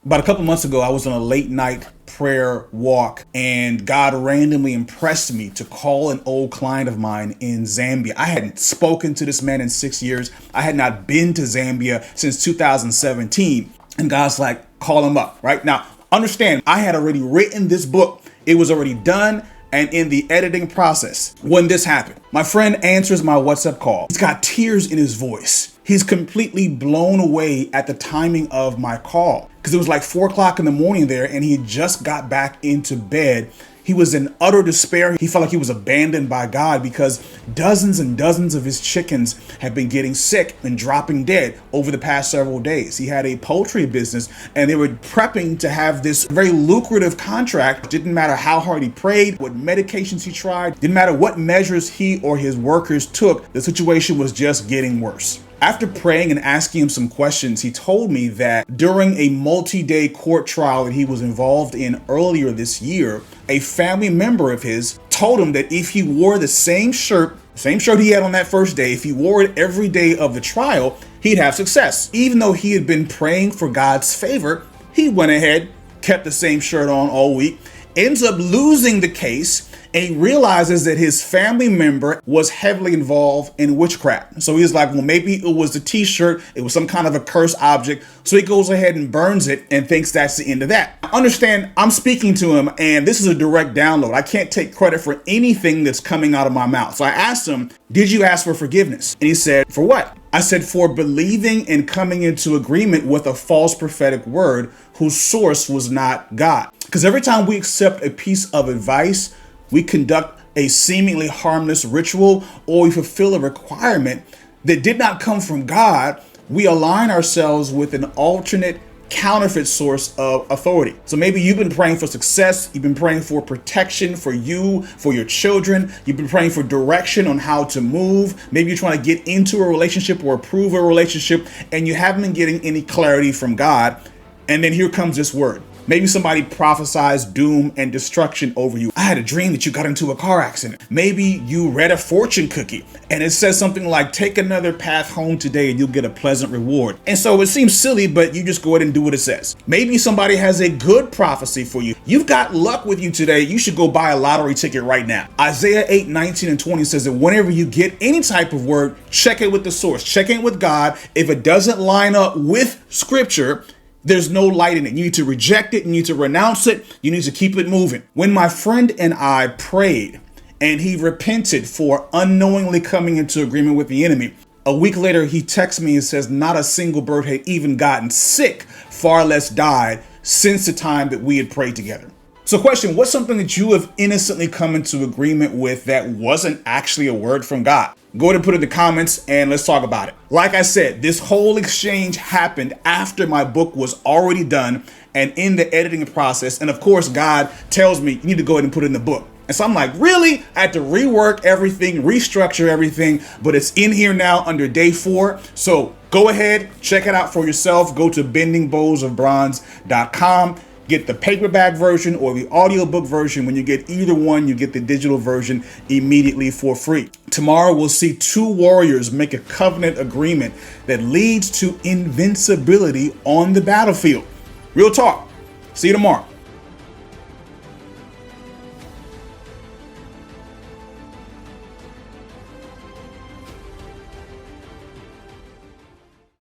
About a couple months ago, I was on a late night prayer walk and God randomly impressed me to call an old client of mine in Zambia. I hadn't spoken to this man in 6 years. I had not been to Zambia since 2017. And God's like, call him up, right? Now, understand, I had already written this book. It was already done and in the editing process when this happened. My friend answers my WhatsApp call. He's got tears in his voice. He's completely blown away at the timing of my call because it was like 4 o'clock in the morning there and he had just got back into bed. He was in utter despair. He felt like he was abandoned by God because dozens and dozens of his chickens had been getting sick and dropping dead over the past several days. He had a poultry business and they were prepping to have this very lucrative contract. Didn't matter how hard he prayed, what medications he tried, didn't matter what measures he or his workers took, the situation was just getting worse. After praying and asking him some questions, he told me that during a multi-day court trial that he was involved in earlier this year, a family member of his told him that if he wore the same shirt he had on that first day, if he wore it every day of the trial, he'd have success. Even though he had been praying for God's favor, he went ahead, kept the same shirt on all week, ends up losing the case, and he realizes that his family member was heavily involved in witchcraft. So he's like, well, maybe it was the t-shirt. It was some kind of a cursed object. So he goes ahead and burns it and thinks that's the end of that. Understand, I'm speaking to him and this is a direct download. I can't take credit for anything that's coming out of my mouth. So I asked him, did you ask for forgiveness? And he said, for what? I said, for believing and coming into agreement with a false prophetic word whose source was not God. Because every time we accept a piece of advice, we conduct a seemingly harmless ritual, or we fulfill a requirement that did not come from God, we align ourselves with an alternate counterfeit source of authority. So maybe you've been praying for success, you've been praying for protection for you, for your children, you've been praying for direction on how to move. Maybe you're trying to get into a relationship or approve a relationship and you haven't been getting any clarity from God. And then here comes this word. Maybe somebody prophesies doom and destruction over you. I had a dream that you got into a car accident. Maybe you read a fortune cookie and it says something like, take another path home today and you'll get a pleasant reward. And so it seems silly, but you just go ahead and do what it says. Maybe somebody has a good prophecy for you. You've got luck with you today. You should go buy a lottery ticket right now. Isaiah 8:19-20 says that whenever you get any type of word, check it with the source, check it with God. If it doesn't line up with scripture, there's no light in it. You need to reject it. You need to renounce it. You need to keep it moving. When my friend and I prayed and he repented for unknowingly coming into agreement with the enemy, a week later, he texts me and says not a single bird had even gotten sick, far less died since the time that we had prayed together. So question, what's something that you have innocently come into agreement with that wasn't actually a word from God? Go ahead and put it in the comments and let's talk about it. Like I said, this whole exchange happened after my book was already done and in the editing process. And of course, God tells me you need to go ahead and put it in the book. And so I'm like, really? I had to rework everything, restructure everything, but it's in here now under day 4. So go ahead, check it out for yourself. Go to bendingbowlsofbronze.com. Get the paperback version or the audiobook version. When you get either one, you get the digital version immediately for free. Tomorrow, we'll see 2 warriors make a covenant agreement that leads to invincibility on the battlefield. Real talk. See you tomorrow.